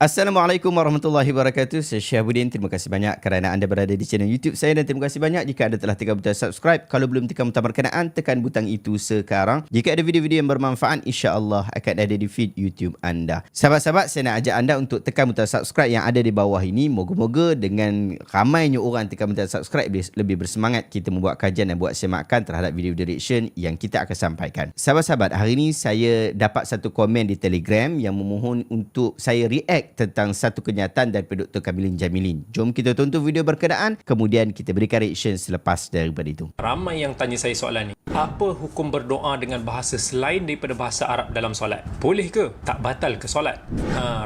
Assalamualaikum warahmatullahi wabarakatuh. Saya Syahabuddin. Terima kasih banyak kerana anda berada di channel YouTube saya dan terima kasih banyak jika anda telah tekan butang subscribe. Kalau belum tekan butang berkenaan, tekan butang itu sekarang. Jika ada video-video yang bermanfaat, insya-Allah akan ada di feed YouTube anda. Sahabat-sahabat, saya nak ajak anda untuk tekan butang subscribe yang ada di bawah ini. Moga-moga dengan ramainya orang tekan butang subscribe, lebih bersemangat kita membuat kajian dan buat semakan terhadap video reaction yang kita akan sampaikan. Sahabat-sahabat, hari ini saya dapat satu komen di Telegram yang memohon untuk saya react tentang satu kenyataan daripada Dr. Kamilin Jamilin. Jom kita tonton video berkenaan, kemudian kita berikan reaction selepas daripada itu. Ramai yang tanya saya soalan ni. Apa hukum berdoa dengan bahasa selain daripada bahasa Arab dalam solat? Boleh ke? Tak batal ke solat?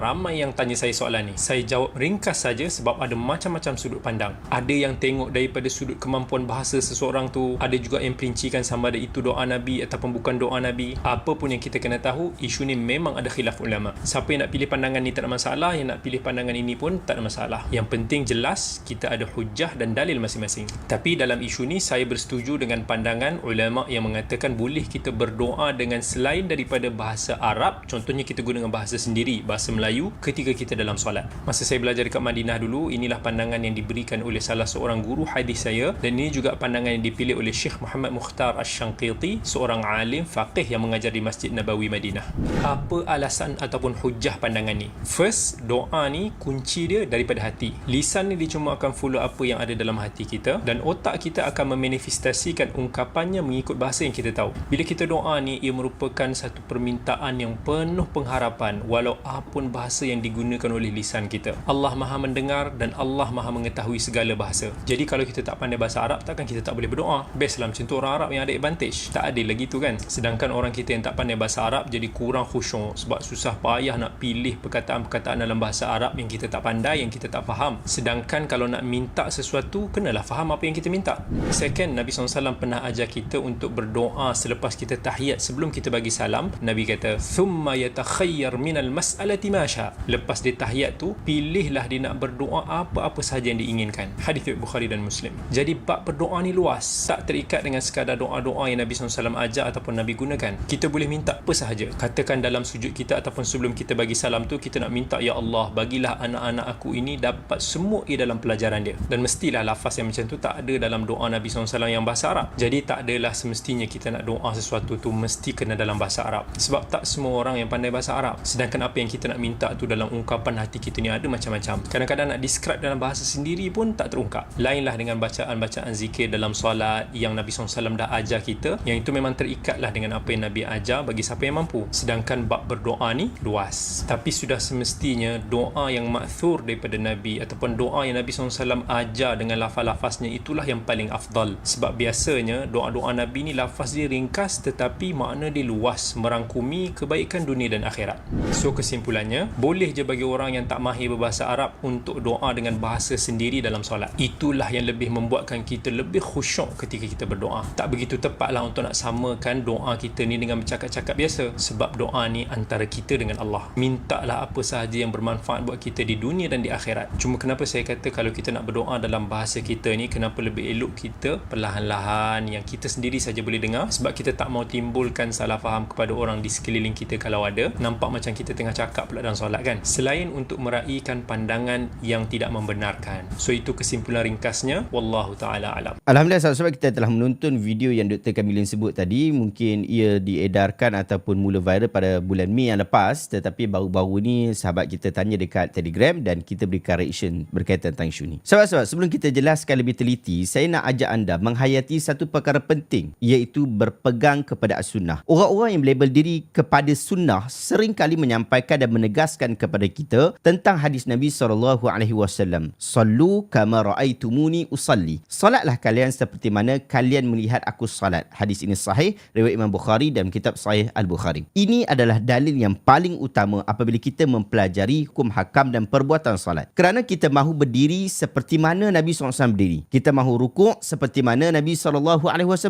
Ramai yang tanya saya soalan ni. Saya jawab ringkas saja sebab ada macam-macam sudut pandang. Ada yang tengok daripada sudut kemampuan bahasa seseorang tu. Ada juga yang perincikan sama ada itu doa Nabi ataupun bukan doa Nabi. Apa pun yang kita kena tahu, isu ni memang ada khilaf ulama. Siapa yang nak pilih pandangan ni tak ada masalah, yang nak pilih pandangan ini pun tak ada masalah. Yang penting jelas kita ada hujah dan dalil masing-masing. Tapi dalam isu ni saya bersetuju dengan pandangan ulama yang mengatakan boleh kita berdoa dengan selain daripada bahasa Arab. Contohnya kita gunakan bahasa sendiri, bahasa Melayu ketika kita dalam solat. Masa saya belajar dekat Madinah dulu, inilah pandangan yang diberikan oleh salah seorang guru hadis saya, dan ini juga pandangan yang dipilih oleh Syekh Muhammad Mukhtar Asy-Syanqiti, seorang alim faqih yang mengajar di Masjid Nabawi Madinah. Apa alasan ataupun hujah pandangan ni? First, doa ni kunci dia daripada hati. Lisan ni dia cuma akan follow apa yang ada dalam hati kita, dan otak kita akan memanifestasikan ungkapannya mengikut bahasa yang kita tahu. Bila kita doa ni, ia merupakan satu permintaan yang penuh pengharapan walau apapun bahasa yang digunakan oleh lisan kita. Allah Maha mendengar dan Allah Maha mengetahui segala bahasa. Jadi kalau kita tak pandai bahasa Arab, takkan kita tak boleh berdoa? Best lah macam tu orang Arab yang ada advantage. Tak adil lagi tu kan. Sedangkan orang kita yang tak pandai bahasa Arab jadi kurang khusyuk sebab susah payah nak pilih perkataan-perkataan dalam bahasa Arab yang kita tak pandai, yang kita tak faham. Sedangkan kalau nak minta sesuatu, kenalah faham apa yang kita minta. Second, Nabi SAW pernah ajar kita untuk berdoa selepas kita tahiyat. Sebelum kita bagi salam, Nabi kata, "Thumma yatakhayyar minal mas'alati ma syaa." Lepas dia tahiyat tu, pilihlah dia nak berdoa apa-apa sahaja yang diinginkan. Hadis riwayat Bukhari dan Muslim. Jadi bab berdoa ni luas, tak terikat dengan sekadar doa-doa yang Nabi SAW ajar ataupun Nabi gunakan. Kita boleh minta apa sahaja. Katakan dalam sujud kita ataupun sebelum kita bagi salam tu, kita nak minta, "Ya Allah, bagilah anak-anak aku ini dapat semua dalam pelajaran dia." Dan mestilah lafaz yang macam tu tak ada dalam doa Nabi SAW yang bahasa Arab. Jadi tak adalah semestinya kita nak doa sesuatu tu mesti kena dalam bahasa Arab, sebab tak semua orang yang pandai bahasa Arab. Sedangkan apa yang kita nak minta tu dalam ungkapan hati kita ni ada macam-macam. Kadang-kadang nak describe dalam bahasa sendiri pun tak terungkap. Lainlah dengan bacaan-bacaan zikir dalam solat yang Nabi SAW dah ajar kita, yang itu memang terikatlah dengan apa yang Nabi ajar bagi siapa yang mampu. Sedangkan bab berdoa ni luas. Tapi sudah semestinya doa yang ma'thur daripada Nabi ataupun doa yang Nabi SAW ajar dengan lafaz-lafaznya itulah yang paling afdal. Sebab biasanya doa-doa Nabi ni lafaz dia ringkas tetapi makna dia luas, merangkumi kebaikan dunia dan akhirat. So kesimpulannya, boleh je bagi orang yang tak mahir berbahasa Arab untuk doa dengan bahasa sendiri dalam solat. Itulah yang lebih membuatkan kita lebih khusyuk ketika kita berdoa. Tak begitu tepatlah untuk nak samakan doa kita ni dengan bercakap-cakap biasa, sebab doa ni antara kita dengan Allah. Mintalah apa sahaja yang bermanfaat buat kita di dunia dan di akhirat. Cuma kenapa saya kata kalau kita nak berdoa dalam bahasa kita ni, kenapa lebih elok kita perlahan-lahan yang kita sendiri saja boleh dengar, sebab kita tak mau timbulkan salah faham kepada orang di sekeliling kita. Kalau ada, nampak macam kita tengah cakap pula dalam solat kan, selain untuk meraihkan pandangan yang tidak membenarkan. So itu kesimpulan ringkasnya. Wallahu ta'ala alam. Alhamdulillah, sahabat-sahabat, kita telah menonton video yang Dr. Kamilin sebut tadi. Mungkin ia diedarkan ataupun mula viral pada bulan Mei yang lepas, tetapi baru-baru ni sahabat kita tanya dekat Telegram dan kita berikan reaction berkaitan tentang isu ni. Sahabat-sahabat, sebelum kita jelaskan lebih teliti, saya nak ajak anda menghayati satu perkara penting, iaitu berpegang kepada as-sunnah. Orang-orang yang melabel diri kepada sunnah seringkali menyampaikan dan menegaskan kepada kita tentang hadis Nabi SAW. "Sallu kama ra'aitumuni usalli." Salatlah kalian seperti mana kalian melihat aku salat. Hadis ini sahih, riwayat Imam Bukhari dalam kitab Sahih Al-Bukhari. Ini adalah dalil yang paling utama apabila kita mempelajari hukum hakam dan perbuatan salat. Kerana kita mahu berdiri seperti mana Nabi SAW berdiri. Kita mahu rukuk seperti mana Nabi SAW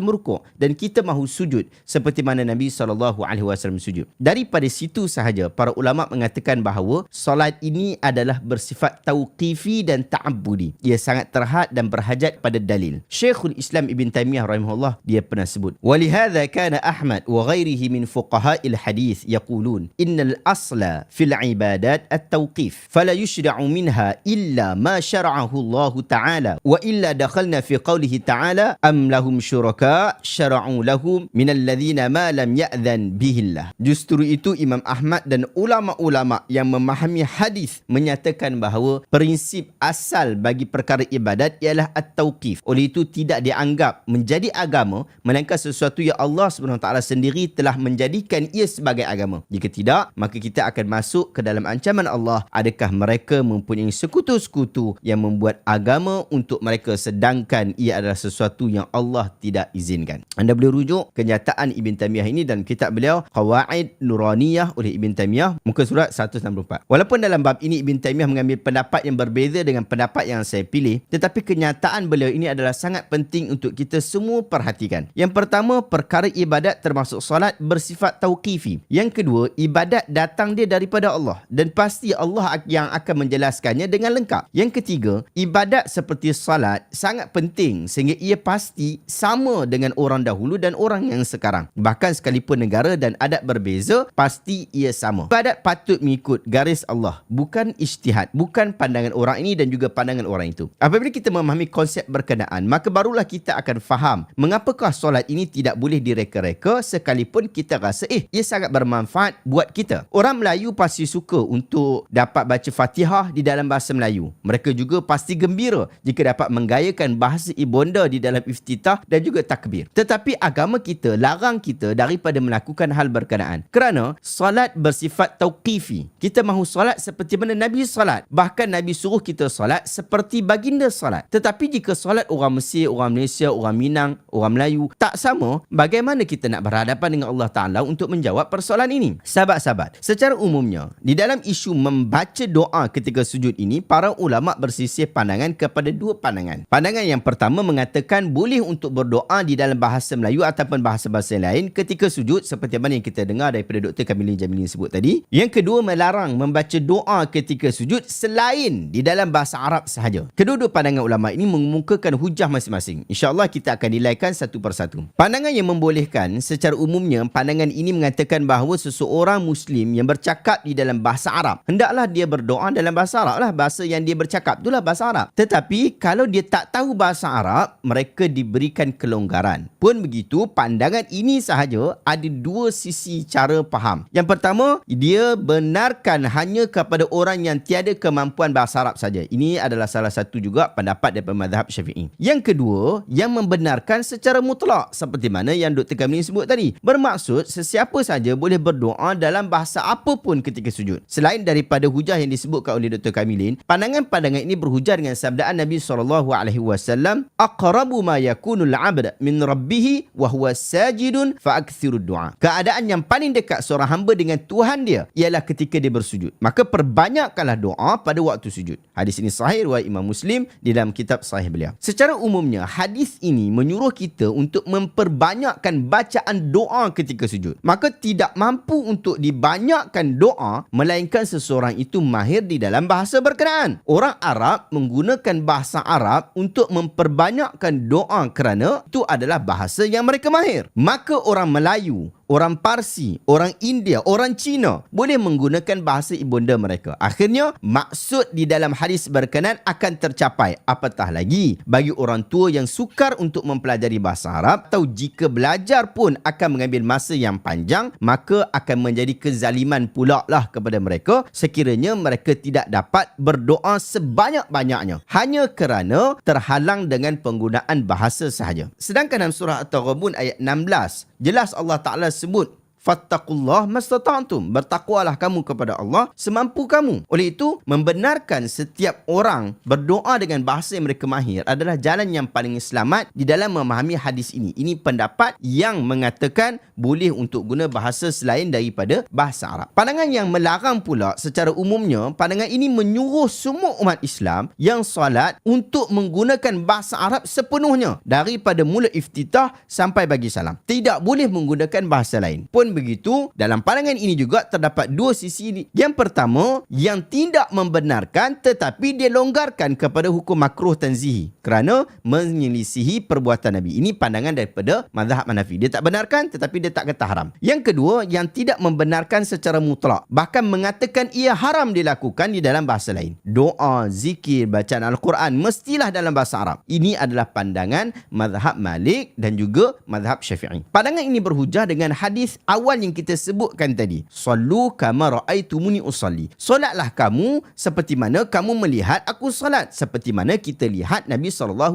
rukuk. Dan kita mahu sujud seperti mana Nabi SAW sujud. Daripada situ sahaja, para ulama mengatakan bahawa solat ini adalah bersifat tauqifi dan ta'abbudi. Ia sangat terhad dan berhajat pada dalil. Syekhul Islam Ibn Taymiyah rahimahullah, dia pernah sebut, "Walihadza kana Ahmad wa ghairihi min fuqaha'il hadith yaqulun innal asla fil ibadat ibadat at-tawqif fala yushra'u minha illa ma syara'ahu Allah Ta'ala wa illa dakhalna fi qawlihi ta'ala am lahum syuraka syara'u lahum minal ladzina ma lam ya'dhan bihillah. Justru itu Imam Ahmad dan ulama-ulama yang memahami hadis menyatakan bahawa prinsip asal bagi perkara ibadat ialah at-tawqif. Oleh itu tidak dianggap menjadi agama melainkan sesuatu yang Allah SWT sendiri telah menjadikan ia sebagai agama. Jika tidak, maka kita akan masuk ke dalam ancaman Allah. Adakah mereka mempunyai sekutu-sekutu yang membuat agama untuk mereka sedangkan ia adalah sesuatu yang Allah tidak izinkan. Anda boleh rujuk kenyataan Ibn Taymiyah ini dalam kitab beliau Qawaid Nuraniyah oleh Ibn Taymiyah muka surat 164. Walaupun dalam bab ini Ibn Taymiyah mengambil pendapat yang berbeza dengan pendapat yang saya pilih, tetapi kenyataan beliau ini adalah sangat penting untuk kita semua perhatikan. Yang pertama, perkara ibadat termasuk solat bersifat tauqifi. Yang kedua, ibadat datang dia daripada Allah dan pasti Allah yang akan menjelaskannya dengan lengkap. Yang ketiga, ibadat seperti salat sangat penting sehingga ia pasti sama dengan orang dahulu dan orang yang sekarang. Bahkan sekalipun negara dan adat berbeza, pasti ia sama. Ibadat patut mengikut garis Allah, bukan ijtihad, bukan pandangan orang ini dan juga pandangan orang itu. Apabila kita memahami konsep berkenaan, maka barulah kita akan faham mengapakah solat ini tidak boleh direka-reka sekalipun kita rasa ia sangat bermanfaat buat kita. Orang Melayu pasti suka untuk dapat baca Fatihah di dalam bahasa Melayu. Mereka juga pasti gembira jika dapat menggayakan bahasa ibunda di dalam iftitah dan juga takbir. Tetapi agama kita larang kita daripada melakukan hal berkenaan kerana solat bersifat tauqifi. Kita mahu solat seperti mana Nabi solat. Bahkan Nabi suruh kita solat seperti baginda solat. Tetapi jika solat orang Mesir, orang Malaysia, orang Minang, orang Melayu tak sama, bagaimana kita nak berhadapan dengan Allah Ta'ala untuk menjawab persoalan ini? Sahabat-sahabat, secara umumnya, di dalam isu membaca doa ketika sujud ini, para ulama bersisih pandangan kepada dua pandangan. Pandangan yang pertama mengatakan boleh untuk berdoa di dalam bahasa Melayu ataupun bahasa-bahasa lain ketika sujud seperti mana yang kita dengar daripada Dr. Kamilin Jamilin sebut tadi. Yang kedua, melarang membaca doa ketika sujud selain di dalam bahasa Arab sahaja. Kedua-dua pandangan ulama ini mengemukakan hujah masing-masing. InsyaAllah kita akan nilaikan satu persatu. Pandangan yang membolehkan, secara umumnya pandangan ini mengatakan bahawa seseorang Muslim yang bercakap di dalam bahasa Arab, hendaklah dia berdoa dalam bahasa Arab lah. Bahasa yang dia bercakap itulah bahasa Arab. Tetapi kalau dia tak tahu bahasa Arab, mereka diberikan kelonggaran. Pun begitu, pandangan ini sahaja ada dua sisi cara faham. Yang pertama, dia benarkan hanya kepada orang yang tiada kemampuan bahasa Arab saja. Ini adalah salah satu juga pendapat daripada mazhab Syafi'i. Yang kedua, yang membenarkan secara mutlak seperti mana yang Dr. Kamilin sebut tadi. Bermaksud sesiapa saja boleh berdoa dalam bahasa apapun ketika sujud. Selain daripada hujah yang disebutkan oleh Dr. Kamilin, pandangan-pandangan ini berhujah dengan sabdaan Nabi SAW, aqrabu ma yakunul 'abd min rabbih wa huwa sajidun fa aktsirud du'a. Keadaan yang paling dekat seorang hamba dengan Tuhan dia ialah ketika dia bersujud. Maka perbanyakkanlah doa pada waktu sujud. Hadis ini sahih riwayat Imam Muslim di dalam kitab sahih beliau. Secara umumnya, hadis ini menyuruh kita untuk memperbanyakkan bacaan doa ketika sujud. Maka tidak mampu untuk dibanyakkan doa melainkan seseorang itu mahir di dalam bahasa berkenaan. Orang Arab menggunakan bahasa Arab untuk memperbanyakkan doa kerana itu adalah bahasa yang mereka mahir. Maka orang Melayu, orang Parsi, orang India, orang Cina boleh menggunakan bahasa ibunda mereka. Akhirnya, maksud di dalam hadis berkenaan akan tercapai. Apatah lagi bagi orang tua yang sukar untuk mempelajari bahasa Arab, atau jika belajar pun akan mengambil masa yang panjang, maka akan menjadi kezaliman pula lah kepada mereka sekiranya mereka tidak dapat berdoa sebanyak-banyaknya hanya kerana terhalang dengan penggunaan bahasa sahaja. Sedangkan dalam surah At-Taghabun ayat 16, jelas Allah Ta'ala sebut, fattaqullah mastata'tum. Bertakwalah kamu kepada Allah semampu kamu. Oleh itu, membenarkan setiap orang berdoa dengan bahasa yang mereka mahir adalah jalan yang paling selamat di dalam memahami hadis ini. Ini pendapat yang mengatakan boleh untuk guna bahasa selain daripada bahasa Arab. Pandangan yang melarang pula secara umumnya, pandangan ini menyuruh semua umat Islam yang solat untuk menggunakan bahasa Arab sepenuhnya daripada mula iftitah sampai bagi salam. Tidak boleh menggunakan bahasa lain. Pun begitu, dalam pandangan ini juga terdapat dua sisi ini. Yang pertama, yang tidak membenarkan tetapi dia longgarkan kepada hukum makruh tanzihi kerana menyelisihi perbuatan Nabi. Ini pandangan daripada mazhab Hanafi. Dia tak benarkan tetapi dia tak kata haram. Yang kedua, yang tidak membenarkan secara mutlak, bahkan mengatakan ia haram dilakukan di dalam bahasa lain. Doa, zikir, bacaan Al-Quran mestilah dalam bahasa Arab. Ini adalah pandangan mazhab Malik dan juga mazhab Syafi'i. Pandangan ini berhujah dengan hadis awal yang kita sebutkan tadi. Sallu kama ra'aitumuni usalli. Solatlah kamu seperti mana kamu melihat aku solat. Seperti mana kita lihat Nabi SAW.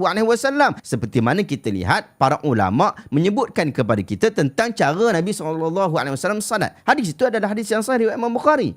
Seperti mana kita lihat para ulama menyebutkan kepada kita tentang cara Nabi SAW solat. Hadis itu adalah hadis yang sahih riwayat Imam Bukhari.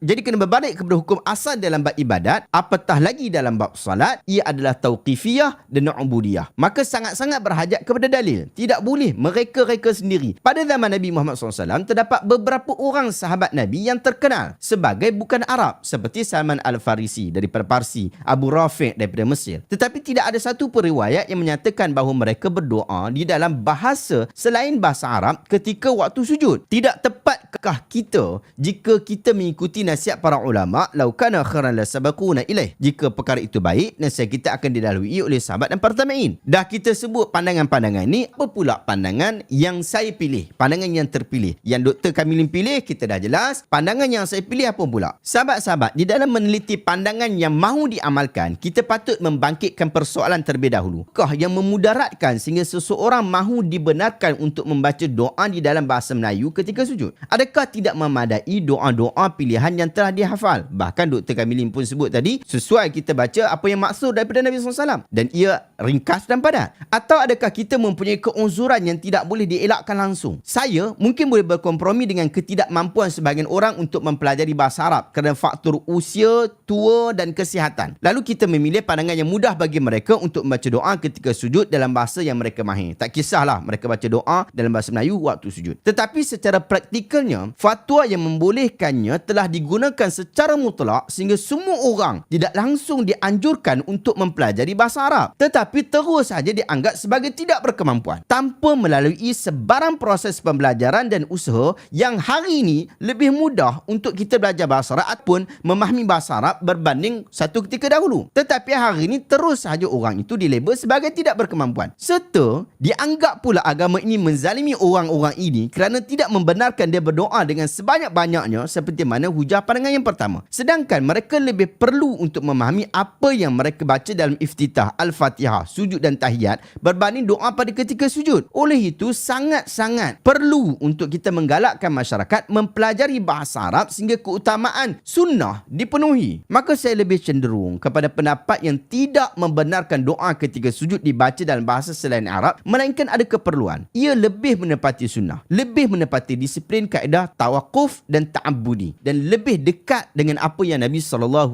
Jadi kena berbalik kepada hukum asal dalam bab ibadat, apatah lagi dalam bab salat, ia adalah tauqifiyah dan ubudiyah. Maka sangat-sangat berhajat kepada dalil. Tidak boleh mereka-reka sendiri. Pada zaman Nabi Muhammad SAW, terdapat beberapa orang sahabat Nabi yang terkenal sebagai bukan Arab, seperti Salman Al-Farisi daripada Parsi, Abu Rafi' daripada Mesir. Tetapi tidak ada satu periwayat yang menyatakan bahawa mereka berdoa di dalam bahasa selain bahasa Arab ketika waktu sujud. Tidak tepatkah kita jika kita mengikuti nasihat para ulama, laukana khairan lasabaquna ilaih? Jika perkara itu baik, nasihat kita akan didahului oleh sahabat dan para tabi'in. Dah kita sebut pandangan-pandangan ni, apa pula pandangan yang saya pilih? Pandangan yang terpilih. Yang Dr. Kamilin pilih, kita dah jelas. Pandangan yang saya pilih apa pula? Sahabat-sahabat, di dalam meneliti pandangan yang mahu diamalkan, kita patut membangkitkan persoalan terlebih dahulu. Adakah yang memudaratkan sehingga seseorang mahu dibenarkan untuk membaca doa di dalam bahasa Melayu ketika sujud? Adakah tidak memadai doa-doa pilihan yang telah dihafal? Bahkan Dr. Kamilin pun sebut tadi, sesuai kita baca apa yang maksud daripada Nabi SAW. Dan ia ringkas dan padat. Atau adakah kita mempunyai keuzuran yang tidak boleh dielakkan langsung? Saya mungkin boleh berkompromi dengan ketidakmampuan sebahagian orang untuk mempelajari bahasa Arab kerana faktor usia, tua dan kesihatan. Lalu kita memilih pandangan yang mudah bagi mereka untuk membaca doa ketika sujud dalam bahasa yang mereka mahir. Tak kisahlah mereka baca doa dalam bahasa Melayu waktu sujud. Tetapi secara praktikalnya, fatwa yang membolehkannya telah digunakan secara mutlak sehingga semua orang tidak langsung dianjurkan untuk mempelajari bahasa Arab, tetapi terus saja dianggap sebagai tidak berkemampuan tanpa melalui sebarang proses pembelajaran dan usaha yang hari ini lebih mudah untuk kita belajar bahasa Arab pun memahami bahasa Arab berbanding satu ketika dahulu. Tetapi hari ini terus saja orang itu dilabel sebagai tidak berkemampuan. Serta dianggap pula agama ini menzalimi orang-orang ini kerana tidak membenarkan dia berdoa dengan sebanyak-banyaknya seperti mana hujah pandangan yang pertama. Sedangkan mereka lebih perlu untuk memahami apa yang mereka baca dalam iftitah, Al-Fatihah, sujud dan tahiyat berbanding doa pada ketika sujud. Oleh itu, sangat-sangat perlu untuk kita menggalakkan masyarakat mempelajari bahasa Arab sehingga keutamaan sunnah dipenuhi. Maka saya lebih cenderung kepada pendapat yang tidak membenarkan doa ketika sujud dibaca dalam bahasa selain Arab, melainkan ada keperluan. Ia lebih menepati sunnah, lebih menepati disiplin kaedah tawakuf dan ta'abbudi, dan lebih dekat dengan apa yang Nabi SAW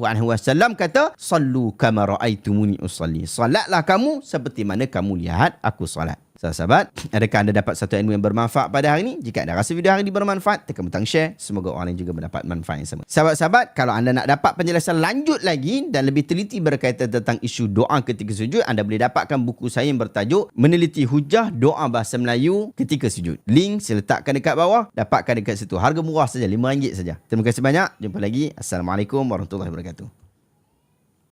kata, sallu kama ra'aitumuni usalli. Salatlah kamu seperti mana kamu lihat aku salat. Sahabat, adakah anda dapat satu ilmu yang bermanfaat pada hari ini? Jika anda rasa video hari ini bermanfaat, tekan butang share. Semoga orang lain juga mendapat manfaat yang sama. Sahabat-sahabat, kalau anda nak dapat penjelasan lanjut lagi dan lebih teliti berkaitan tentang isu doa ketika sujud, anda boleh dapatkan buku saya yang bertajuk Meneliti Hujah Doa Bahasa Melayu Ketika Sujud. Link saya letakkan dekat bawah. Dapatkan dekat situ. Harga murah saja, RM5 saja. Terima kasih banyak. Jumpa lagi. Assalamualaikum warahmatullahi wabarakatuh.